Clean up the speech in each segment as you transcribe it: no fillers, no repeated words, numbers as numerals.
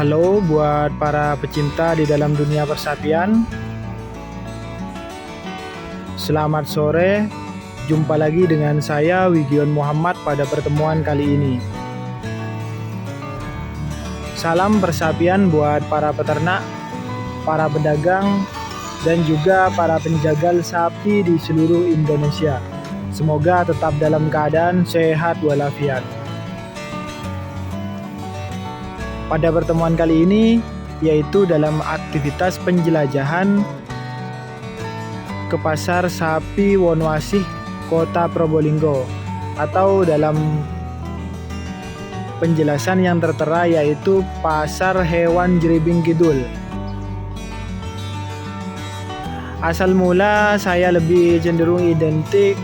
Halo buat para pecinta di dalam dunia persapian. Selamat sore, jumpa lagi dengan saya Wigion Muhammad pada pertemuan kali ini. Salam persapian buat para peternak, para pedagang, dan juga para penjagal sapi di seluruh Indonesia. Semoga tetap dalam keadaan sehat walafiat. Pada pertemuan kali ini, yaitu dalam aktivitas penjelajahan ke pasar sapi Wonoasih, Kota Probolinggo, atau dalam penjelasan yang tertera yaitu Pasar Hewan Jribing Kidul. Asal mula saya lebih cenderung identik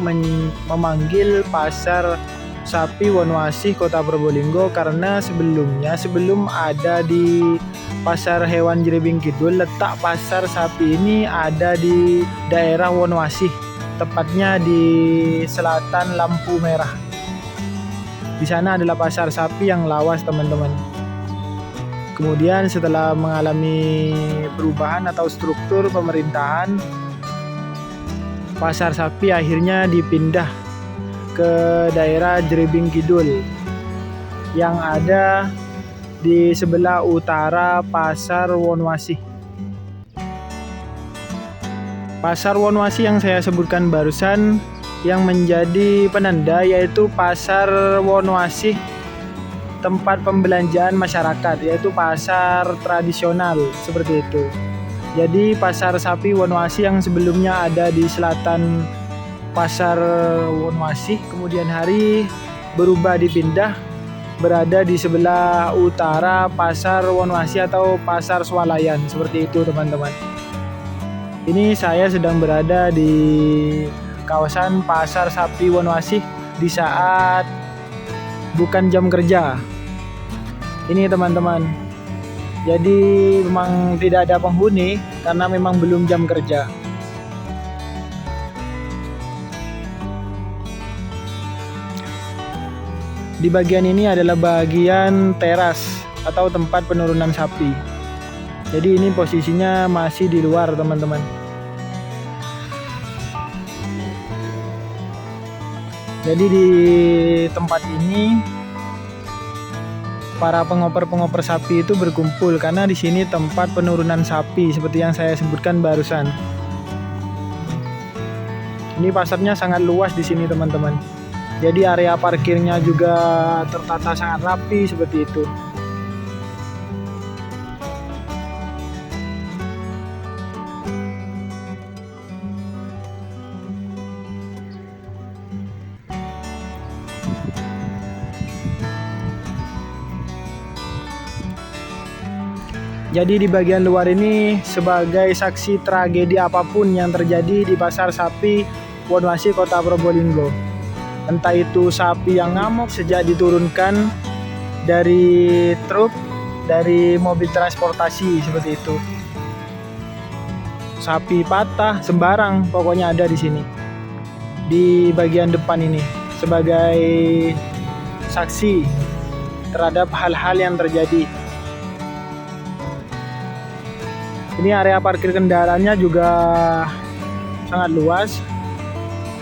memanggil pasar sapi Wonoasih Kota Probolinggo karena sebelum ada di Pasar Hewan Jribing Kidul, letak pasar sapi ini ada di daerah Wonoasih, tepatnya di selatan lampu merah. Di sana adalah pasar sapi yang lawas, teman-teman. Kemudian setelah mengalami perubahan atau struktur pemerintahan, pasar sapi akhirnya dipindah ke daerah Jribing Kidul yang ada di sebelah utara Pasar Wonoasih. Pasar Wonoasih yang saya sebutkan barusan yang menjadi penanda yaitu Pasar Wonoasih, tempat pembelanjaan masyarakat, yaitu pasar tradisional seperti itu. Jadi pasar sapi Wonoasih yang sebelumnya ada di selatan Pasar Wonoasih kemudian hari berubah dipindah berada di sebelah utara Pasar Wonoasih atau Pasar Swalayan, seperti itu, teman-teman. Ini saya sedang berada di kawasan Pasar Sapi Wonoasih di saat bukan jam kerja. Ini, teman-teman. Jadi memang tidak ada penghuni karena memang belum jam kerja. Di bagian ini adalah bagian teras atau tempat penurunan sapi. Jadi ini posisinya masih di luar, teman-teman. Jadi di tempat ini para pengoper-pengoper sapi itu berkumpul karena di sini tempat penurunan sapi seperti yang saya sebutkan barusan. Ini pasarnya sangat luas di sini, teman-teman. Jadi area parkirnya juga tertata sangat rapi seperti itu. Jadi di bagian luar ini sebagai saksi tragedi apapun yang terjadi di pasar sapi Wonoasih Kota Probolinggo. Entah itu sapi yang ngamuk sejak diturunkan dari truk, dari mobil transportasi seperti itu. Sapi patah sembarang pokoknya ada di sini. Di bagian depan ini sebagai saksi terhadap hal-hal yang terjadi. Ini area parkir kendaraannya juga sangat luas.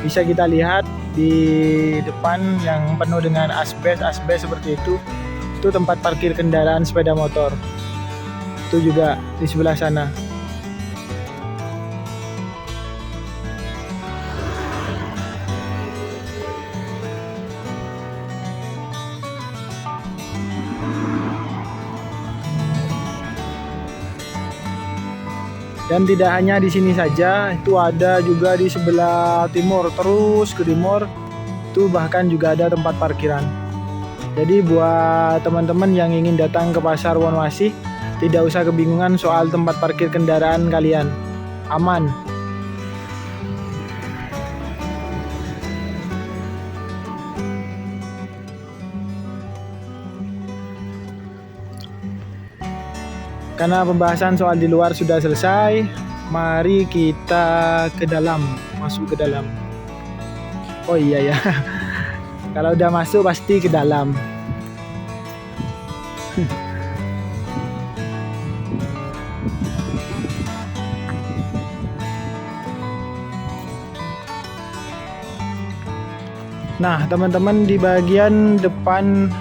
Bisa kita lihat di depan yang penuh dengan asbes seperti itu tempat parkir kendaraan sepeda motor. Itu juga di sebelah sana. Dan tidak hanya di sini saja, itu ada juga di sebelah timur, terus ke timur itu bahkan juga ada tempat parkiran. Jadi buat teman-teman yang ingin datang ke pasar Wonoasih, tidak usah kebingungan soal tempat parkir kendaraan kalian. Aman. Karena pembahasan soal di luar sudah selesai, mari kita ke dalam, masuk ke dalam. Oh iya ya, kalau udah masuk pasti ke dalam. Nah, teman-teman, di bagian depan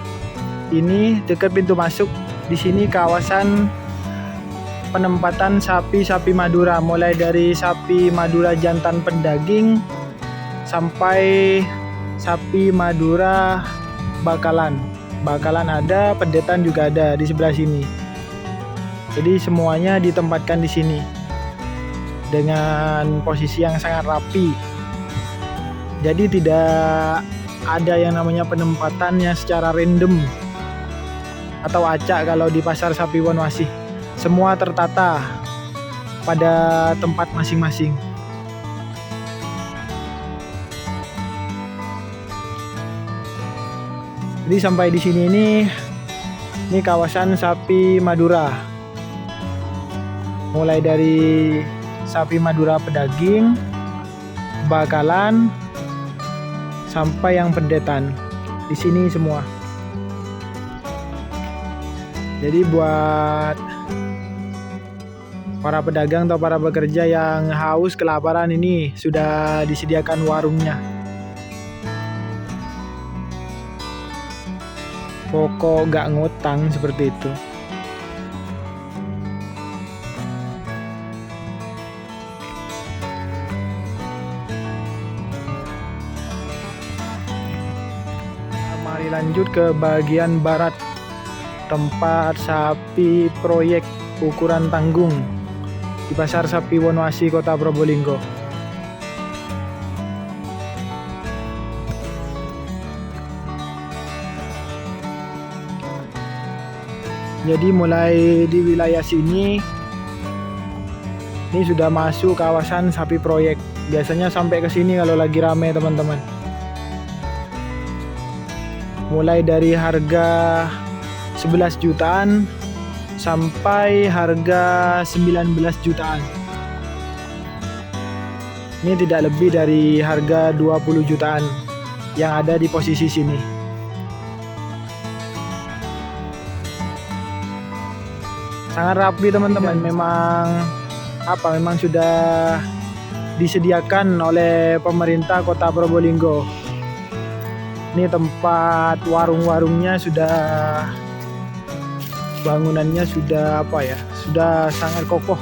ini dekat pintu masuk, di sini kawasan penempatan sapi-sapi Madura, mulai dari sapi Madura jantan pendaging sampai sapi Madura bakalan. Bakalan ada, pedetan juga ada di sebelah sini. Jadi semuanya ditempatkan di sini dengan posisi yang sangat rapi. Jadi tidak ada yang namanya penempatannya secara random atau acak kalau di pasar sapi Wonwasih. Semua tertata pada tempat masing-masing. Jadi sampai di sini ini kawasan sapi Madura. Mulai dari sapi Madura pedaging, bakalan, sampai yang pedetan. Di sini semua. Jadi buat para pedagang atau para pekerja yang haus kelaparan, ini sudah disediakan warungnya. Pokok gak ngutang seperti itu. Mari lanjut ke bagian barat, tempat sapi proyek ukuran tanggung di pasar sapi Wonwasih, Kota Probolinggo. Jadi mulai di wilayah sini, ini sudah masuk kawasan sapi proyek. Biasanya sampai ke sini kalau lagi rame, teman-teman. Mulai dari harga 11 jutaan sampai harga 19 jutaan. Ini tidak lebih dari harga 20 jutaan yang ada di posisi sini. Sangat rapi, teman-teman. Memang sudah disediakan oleh pemerintah Kota Probolinggo. Ini tempat warung-warungnya sudah, bangunannya sudah sudah sangat kokoh.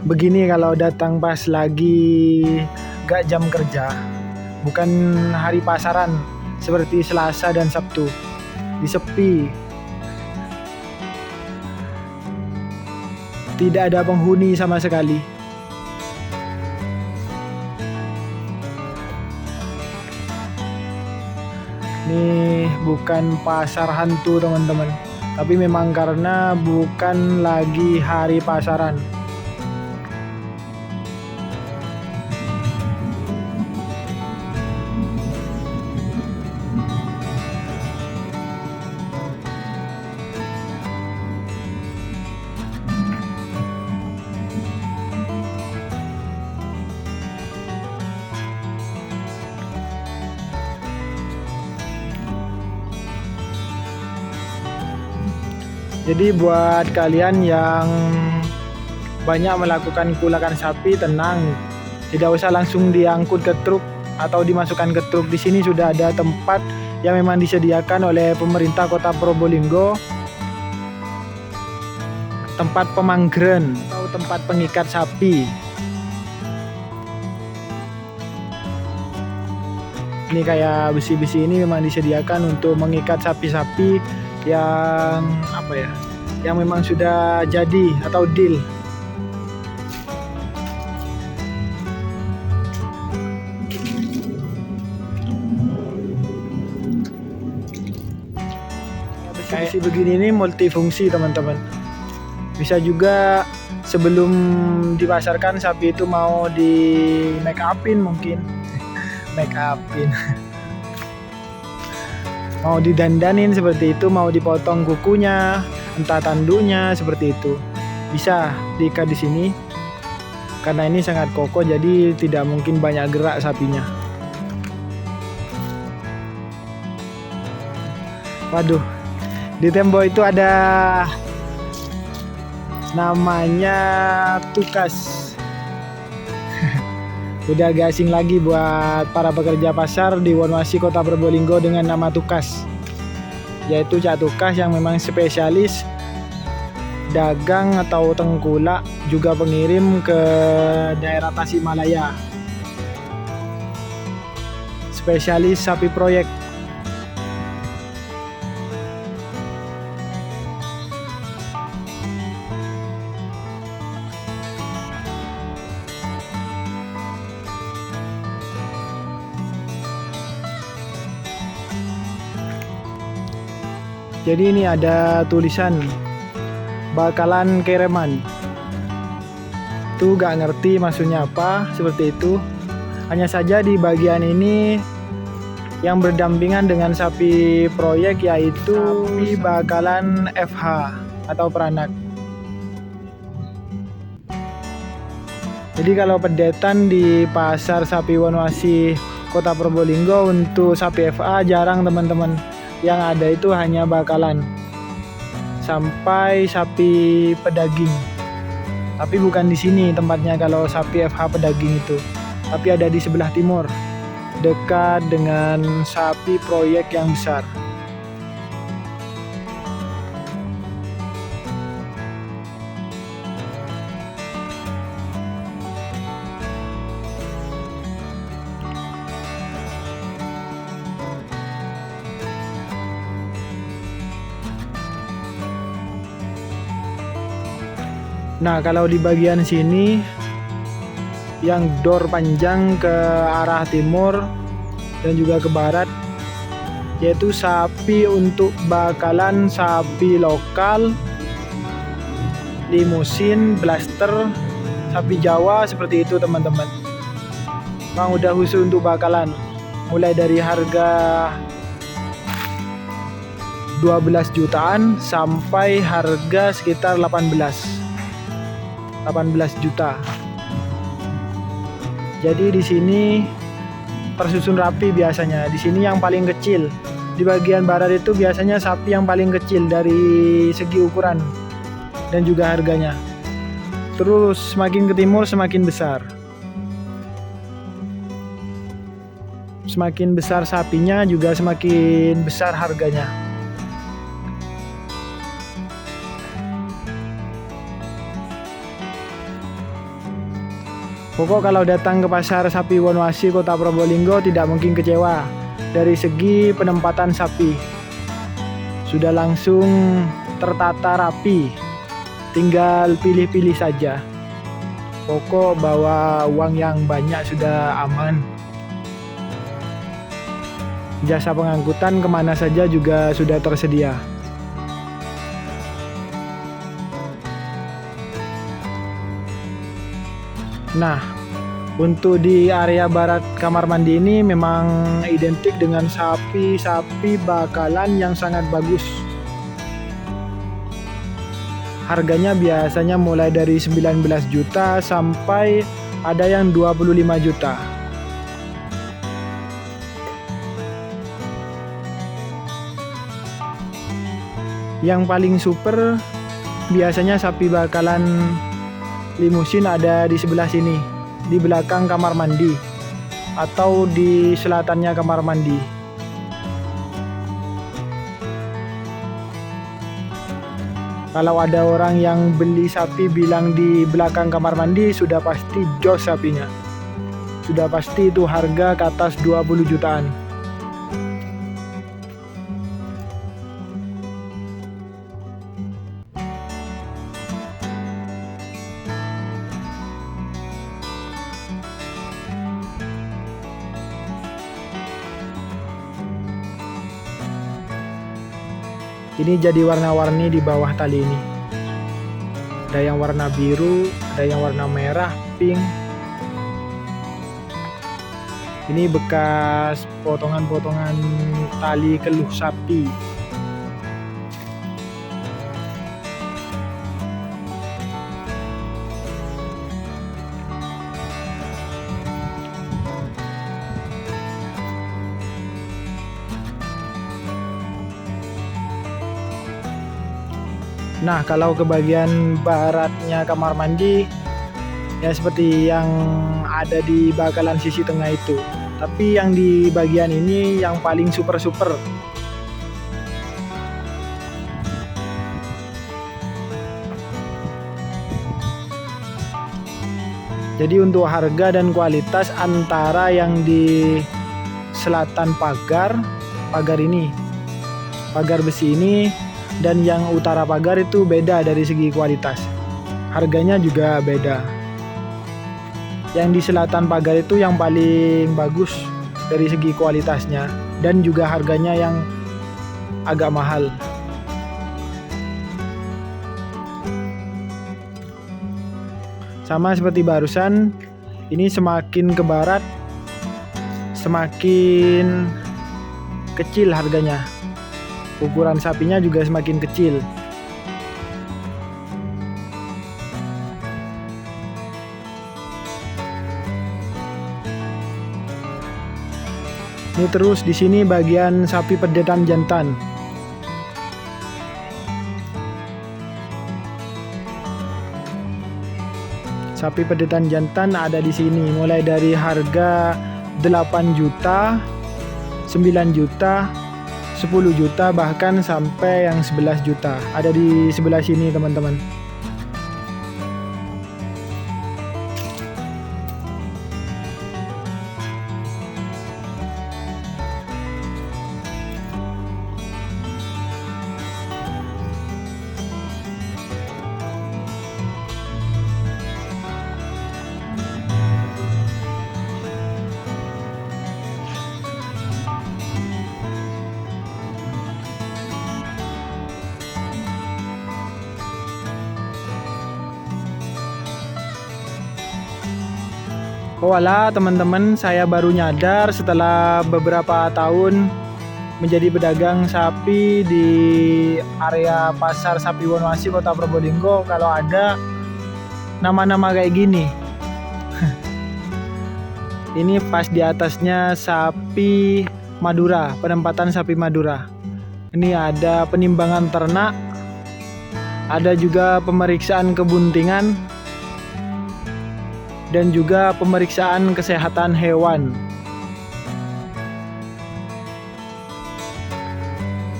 Begini kalau datang pas lagi gak jam kerja, bukan hari pasaran seperti Selasa dan Sabtu, disepi. Tidak ada penghuni sama sekali. Ini bukan pasar hantu, teman-teman, tapi memang karena bukan lagi hari pasaran. Jadi buat kalian yang banyak melakukan kulakan sapi, tenang, tidak usah langsung diangkut ke truk atau dimasukkan ke truk. Di sini sudah ada tempat yang memang disediakan oleh pemerintah Kota Probolinggo, tempat pemanggiran atau tempat pengikat sapi. Ini kayak besi-besi ini memang disediakan untuk mengikat sapi-sapi yang yang memang sudah jadi atau deal. Besi-besi begini ini multifungsi, teman-teman. Bisa juga sebelum dipasarkan sapi itu mau di make upin, mungkin make upin. Mau didandanin seperti itu, mau dipotong kukunya, entah tanduknya seperti itu, bisa diikat di sini. Karena ini sangat kokoh, jadi tidak mungkin banyak gerak sapinya. Waduh, di tembok itu ada namanya tukas. Udah gak asing lagi buat para pekerja pasar di Wonoashi Kota Probolinggo dengan nama tukas, yaitu Cak Tukas yang memang spesialis dagang atau tengkulak, juga pengirim ke daerah Tasikmalaya, spesialis sapi proyek. Jadi ini ada tulisan bakalan kiriman. Tuh gak ngerti maksudnya apa, seperti itu. Hanya saja di bagian ini yang berdampingan dengan sapi proyek yaitu bakalan FH atau peranak. Jadi kalau pedetan di pasar sapi Wonoashi Kota Probolinggo untuk sapi FA jarang teman-teman. Yang ada itu hanya bakalan sampai sapi pedaging. Tapi bukan di sini tempatnya kalau sapi FH pedaging itu. Tapi ada di sebelah timur, dekat dengan sapi proyek yang besar. Nah, kalau di bagian sini yang door panjang ke arah timur dan juga ke barat, yaitu sapi untuk bakalan sapi lokal, limusin, blaster, sapi Jawa, seperti itu teman-teman. Bang udah khusus untuk bakalan, mulai dari harga 12 jutaan sampai harga sekitar 18 juta. Jadi di sini tersusun rapi biasanya. Di sini yang paling kecil. Di bagian barat itu biasanya sapi yang paling kecil dari segi ukuran dan juga harganya. Terus semakin ke timur semakin besar. Semakin besar sapinya juga semakin besar harganya. Pokok kalau datang ke pasar sapi Wonoashi Kota Probolinggo tidak mungkin kecewa dari segi penempatan sapi. Sudah langsung tertata rapi, tinggal pilih-pilih saja. Pokok bawa uang yang banyak sudah aman. Jasa pengangkutan kemana saja juga sudah tersedia. Nah, untuk di area barat kamar mandi ini memang identik dengan sapi-sapi bakalan yang sangat bagus. Harganya biasanya mulai dari 19 juta sampai ada yang 25 juta. Yang paling super biasanya sapi bakalan limusin ada di sebelah sini, di belakang kamar mandi atau di selatannya kamar mandi. Kalau ada orang yang beli sapi bilang di belakang kamar mandi, sudah pasti jos sapinya. Sudah pasti itu harga ke atas 20 jutaan. Ini jadi warna-warni di bawah tali ini. Ada yang warna biru, ada yang warna merah, pink. Ini bekas potongan-potongan tali keluh sapi. Nah, kalau ke bagian baratnya kamar mandi ya seperti yang ada di bakalan sisi tengah itu. Tapi yang di bagian ini yang paling super-super. Jadi untuk harga dan kualitas antara yang di selatan pagar ini, pagar besi ini, dan yang utara pagar itu beda dari segi kualitas. Harganya juga beda. Yang di selatan pagar itu yang paling bagus dari segi kualitasnya dan juga harganya yang agak mahal. Sama seperti barusan, ini semakin ke barat semakin kecil harganya. Ukuran sapinya juga semakin kecil. Ini terus di sini bagian sapi pedetan jantan. Sapi pedetan jantan ada di sini mulai dari harga 8 juta, 9 juta, 10 juta bahkan sampai yang 11 juta. Ada di sebelah sini teman-teman. Oh alah teman-teman, saya baru nyadar setelah beberapa tahun menjadi pedagang sapi di area pasar sapi Wonoashi Kota Probolinggo, kalau ada nama-nama kayak gini. Ini pas di atasnya sapi Madura, penempatan sapi Madura. Ini ada penimbangan ternak, ada juga pemeriksaan kebuntingan, dan juga pemeriksaan kesehatan hewan.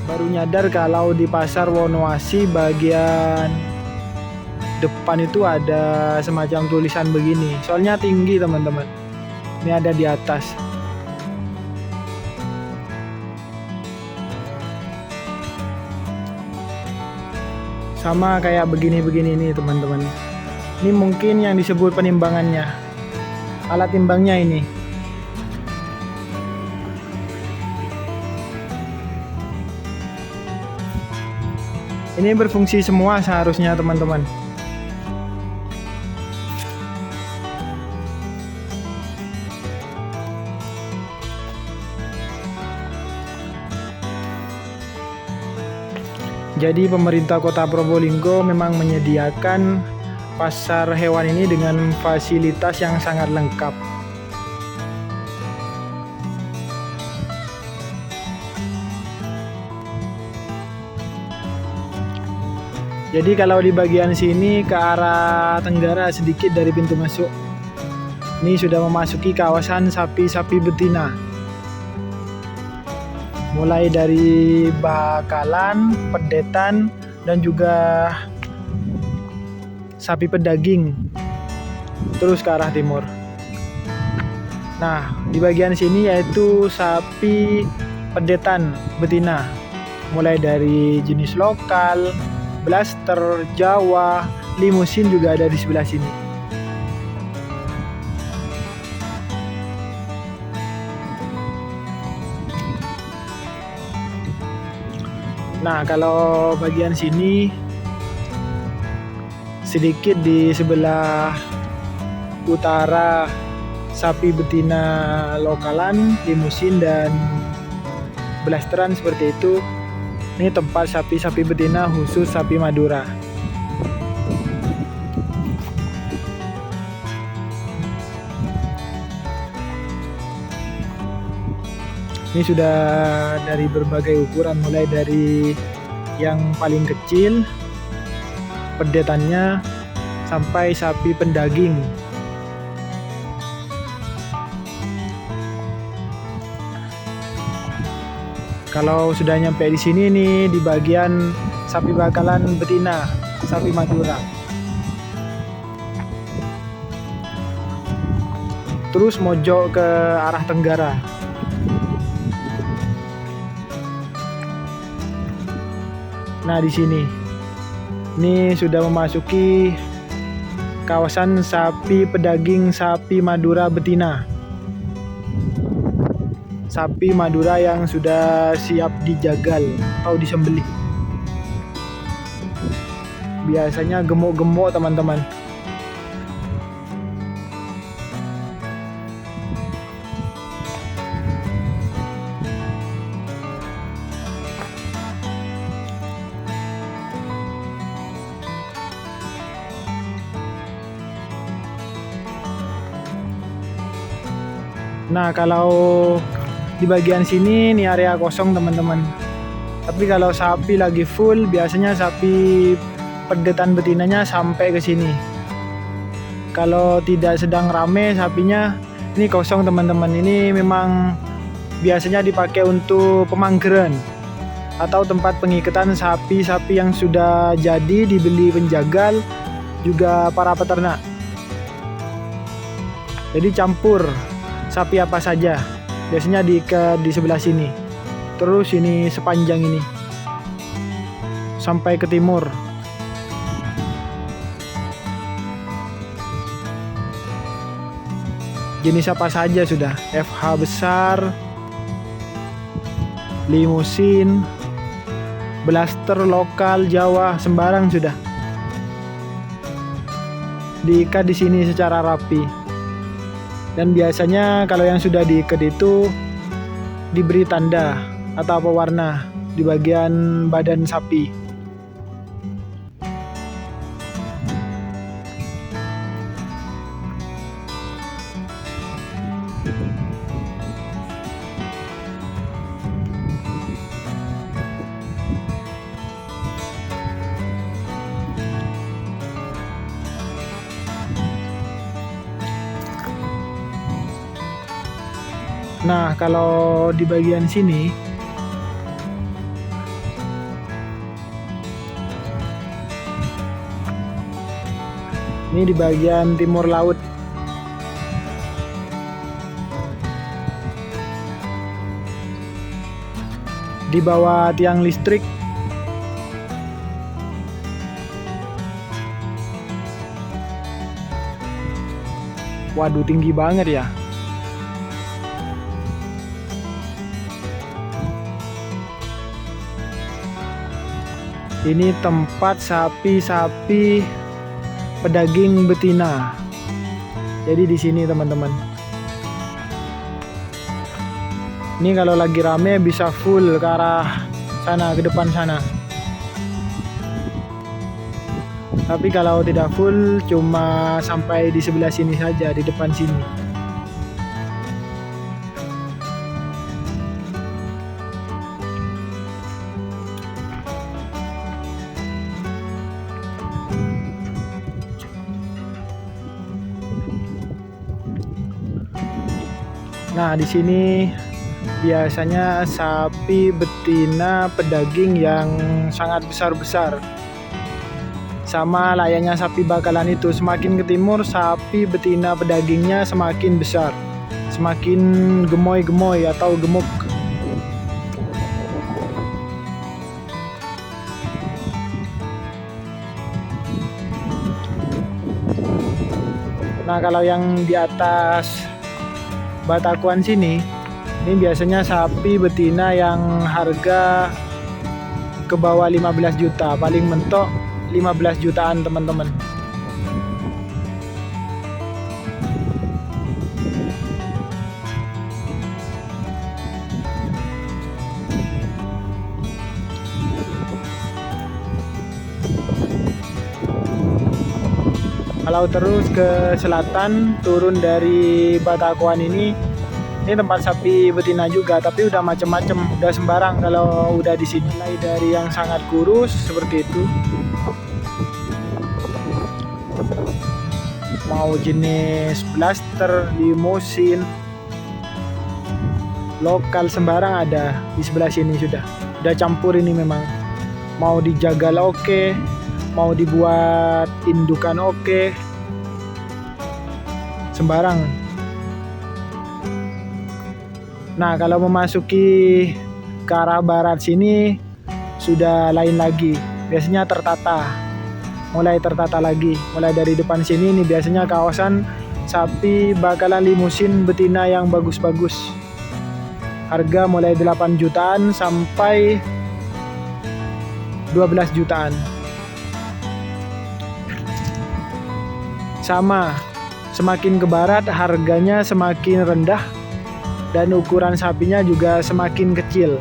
Baru nyadar kalau di pasar Wonoashi bagian depan itu ada semacam tulisan begini. Soalnya tinggi teman-teman. Ini ada di atas. Sama kayak begini-begini nih teman-teman. Ini mungkin yang disebut penimbangannya, alat timbangnya ini. Ini berfungsi semua seharusnya teman-teman. Jadi pemerintah Kota Probolinggo memang menyediakan pasar hewan ini dengan fasilitas yang sangat lengkap. Jadi kalau di bagian sini ke arah tenggara sedikit dari pintu masuk, ini sudah memasuki kawasan sapi-sapi betina. Mulai dari bakalan, pedetan, dan juga sapi pedaging, terus ke arah timur. Nah, di bagian sini yaitu sapi pedetan betina, mulai dari jenis lokal, blaster, Jawa, limusin juga ada di sebelah sini. Nah, kalau bagian sini sedikit di sebelah utara sapi betina lokalan, limusin, dan blasteran seperti itu. Ini tempat sapi-sapi betina khusus sapi Madura. Ini sudah dari berbagai ukuran, mulai dari yang paling kecil pedetannya sampai sapi pendaging. Kalau sudah nyampe di sini nih, di bagian sapi bakalan betina, sapi Madura. Terus mojok ke arah tenggara. Nah, di sini. Ini sudah memasuki kawasan sapi pedaging sapi Madura betina. Sapi Madura yang sudah siap dijagal atau disembelih. Biasanya gemuk-gemuk teman-teman. Nah, kalau di bagian sini nih area kosong teman-teman. Tapi kalau sapi lagi full, biasanya sapi pedetan betinanya sampai ke sini. Kalau tidak sedang rame sapinya, ini kosong teman-teman. Ini memang biasanya dipakai untuk pemanggeran atau tempat pengikatan sapi-sapi yang sudah jadi dibeli penjagal, juga para peternak. Jadi campur sapi apa saja. Biasanya di sebelah sini. Terus ini sepanjang ini sampai ke timur. Jenis apa saja sudah, FH besar, limusin, blaster lokal Jawa, sembarang sudah. Diikat di sini secara rapi. Dan biasanya kalau yang sudah diikat itu diberi tanda atau pewarna di bagian badan sapi. Nah, kalau di bagian sini ini di bagian timur laut. Di bawah tiang listrik. Waduh, tinggi banget ya. Ini tempat sapi-sapi pedaging betina. Jadi di sini teman-teman. Ini kalau lagi rame bisa full ke arah sana, ke depan sana. Tapi kalau tidak full cuma sampai di sebelah sini saja, di depan sini. Nah, di sini biasanya sapi betina pedaging yang sangat besar-besar. Sama layaknya sapi bakalan itu, semakin ke timur sapi betina pedagingnya semakin besar, semakin gemoy-gemoy atau gemuk. Nah, kalau yang di atas Batakuan sini, ini biasanya sapi betina yang harga ke bawah 15 juta, paling mentok 15 jutaan teman-teman. Kalau terus ke selatan, turun dari Batakuan ini tempat sapi betina juga, tapi udah macem-macem, udah sembarang kalau udah di sini. Mulai dari yang sangat kurus seperti itu, mau jenis blaster, limousine, lokal sembarang ada di sebelah sini. Sudah campur ini memang. Mau dijagal oke, mau dibuat indukan oke, sembarang. Nah, kalau memasuki ke arah barat sini sudah lain lagi. Biasanya tertata. Mulai tertata lagi. Mulai dari depan sini ini biasanya kawasan sapi bakalan limusin betina yang bagus-bagus. Harga mulai 8 jutaan sampai 12 jutaan. Sama, semakin ke barat harganya semakin rendah dan ukuran sapinya juga semakin kecil.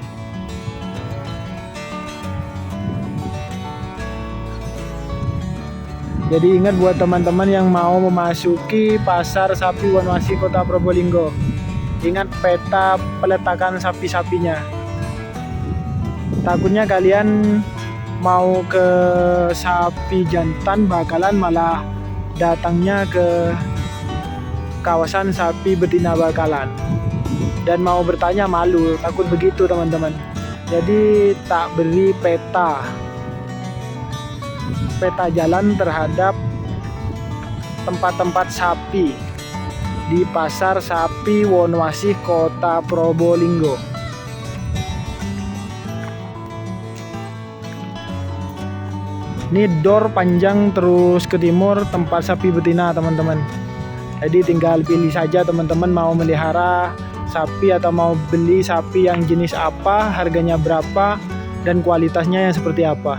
Jadi ingat buat teman-teman yang mau memasuki pasar sapi Wonwasi Kota Probolinggo, ingat peta peletakan sapi-sapinya. Takutnya kalian mau ke sapi jantan bakalan malah datangnya ke kawasan sapi betina bakalan, dan mau bertanya malu, takut begitu teman-teman. Jadi tak beri peta jalan terhadap tempat-tempat sapi di pasar sapi Wonwasi Kota Probolinggo. Ini dor panjang terus ke timur tempat sapi betina teman-teman. Jadi tinggal pilih saja teman-teman mau melihara sapi atau mau beli sapi yang jenis apa, harganya berapa, dan kualitasnya yang seperti apa.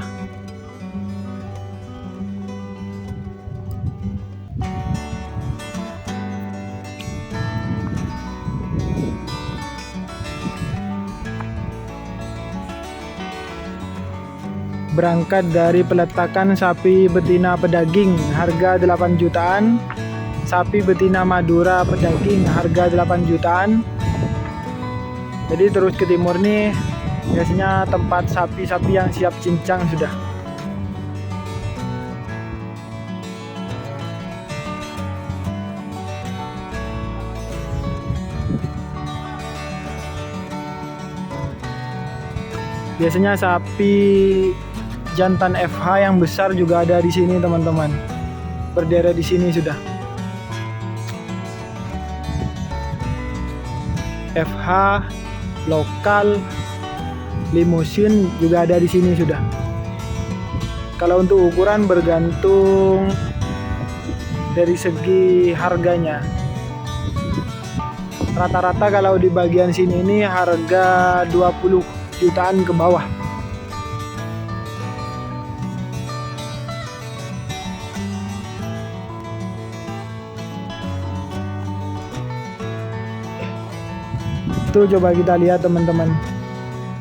Berangkat dari peletakan sapi betina pedaging harga 8 jutaan, sapi betina Madura pedaging harga 8 jutaan. Jadi terus ke timur nih biasanya tempat sapi-sapi yang siap cincang sudah. Biasanya sapi jantan FH yang besar juga ada di sini teman-teman. Berderet di sini sudah. FH, lokal, limusin juga ada di sini sudah. Kalau untuk ukuran bergantung dari segi harganya. Rata-rata kalau di bagian sini ini harga 20 jutaan ke bawah. Tuh coba kita lihat teman-teman.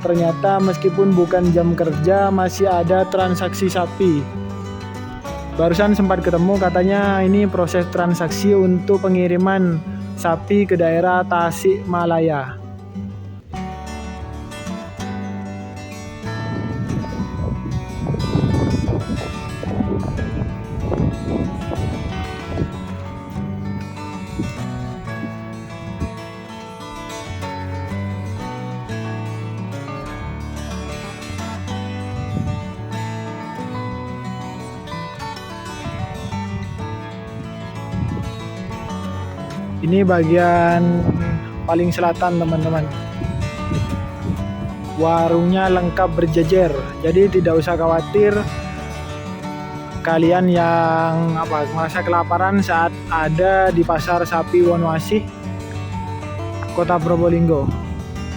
Ternyata meskipun bukan jam kerja masih ada transaksi sapi. Barusan sempat ketemu katanya ini proses transaksi untuk pengiriman sapi ke daerah Tasikmalaya. Ini bagian paling selatan teman-teman. Warungnya lengkap berjejer, jadi tidak usah khawatir kalian yang merasa kelaparan saat ada di pasar sapi Wonwasi Kota Probolinggo.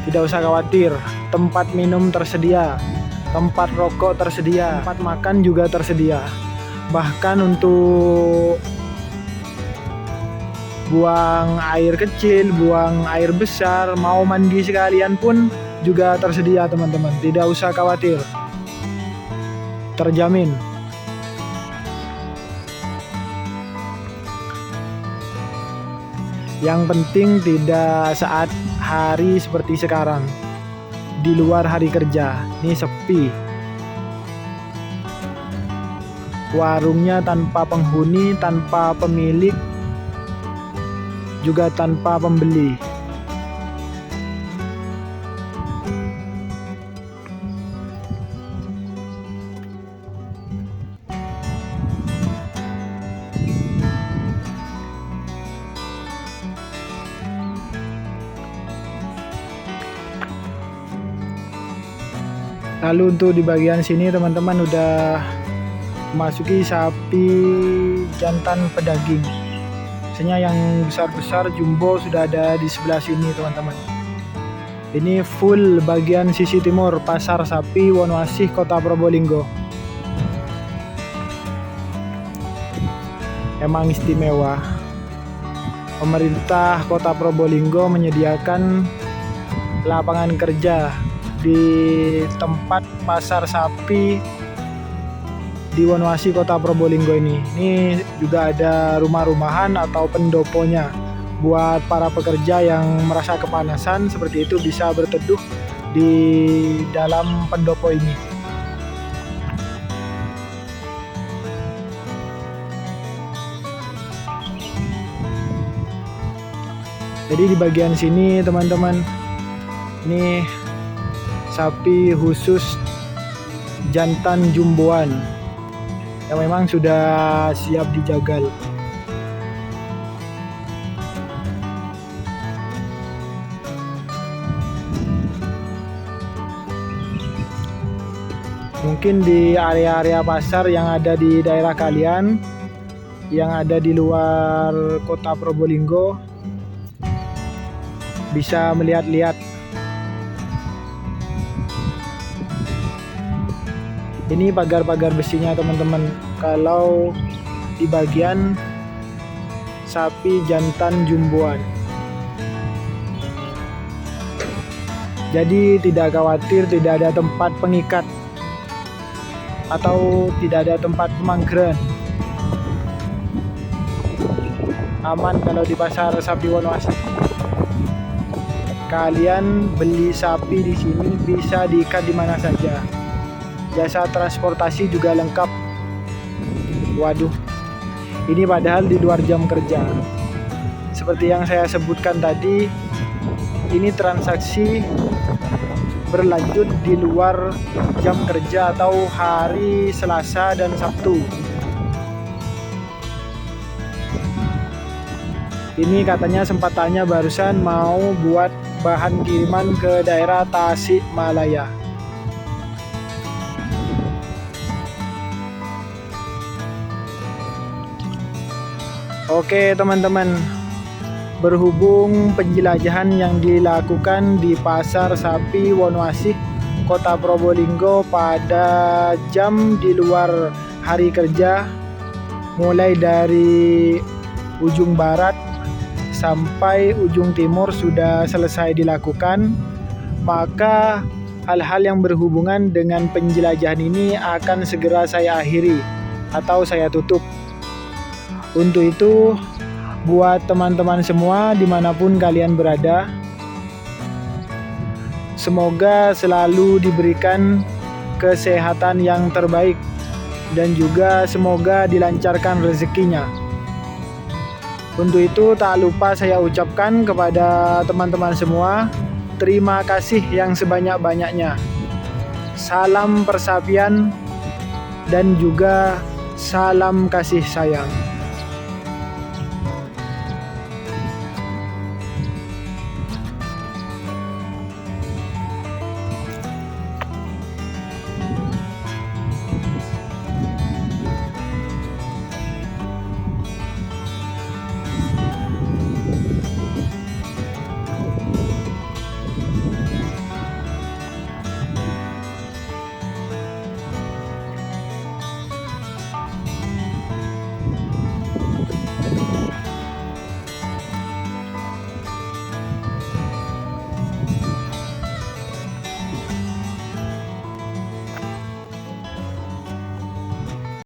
Tidak usah khawatir, tempat minum tersedia, tempat rokok tersedia, tempat makan juga tersedia. Bahkan untuk buang air kecil, buang air besar, mau mandi sekalian pun juga tersedia teman-teman. Tidak usah khawatir, terjamin. Yang penting tidak saat hari seperti sekarang, di luar hari kerja. Ini sepi. Warungnya tanpa penghuni, tanpa pemilik, juga tanpa pembeli. Lalu untuk di bagian sini teman-teman udah memasuki sapi jantan pedaging. Biasanya yang besar-besar jumbo sudah ada di sebelah sini teman-teman. Ini full bagian sisi timur pasar sapi Wonoasih Kota Probolinggo. Emang istimewa. Pemerintah Kota Probolinggo menyediakan lapangan kerja di tempat pasar sapi di Wonoasih Kota Probolinggo ini. Ini juga ada rumah-rumahan atau pendoponya buat para pekerja yang merasa kepanasan seperti itu bisa berteduh di dalam pendopo ini. Jadi di bagian sini teman-teman, ini sapi khusus jantan jumboan yang memang sudah siap dijagal. Mungkin di area-area pasar yang ada di daerah kalian, yang ada di luar Kota Probolinggo, bisa melihat-lihat. Ini pagar-pagar besinya teman-teman. Kalau di bagian sapi jantan jumboan, jadi tidak khawatir, tidak ada tempat pengikat atau tidak ada tempat pemanggeran. Aman kalau di pasar sapi Wonoasih. Kalian beli sapi di sini bisa diikat di mana saja. Jasa transportasi juga lengkap. Waduh, ini padahal di luar jam kerja. Seperti yang saya sebutkan tadi, ini transaksi berlanjut di luar jam kerja atau hari Selasa dan Sabtu. Ini katanya sempat tanya barusan mau buat bahan kiriman ke daerah Tasikmalaya. Oke teman-teman, berhubung penjelajahan yang dilakukan di pasar sapi Wonoasih Kota Probolinggo pada jam di luar hari kerja, mulai dari ujung barat sampai ujung timur sudah selesai dilakukan, maka hal-hal yang berhubungan dengan penjelajahan ini akan segera saya akhiri atau saya tutup. Untuk itu, buat teman-teman semua dimanapun kalian berada, semoga selalu diberikan kesehatan yang terbaik dan juga semoga dilancarkan rezekinya. Untuk itu tak lupa saya ucapkan kepada teman-teman semua, terima kasih yang sebanyak-banyaknya. Salam persapian dan juga salam kasih sayang.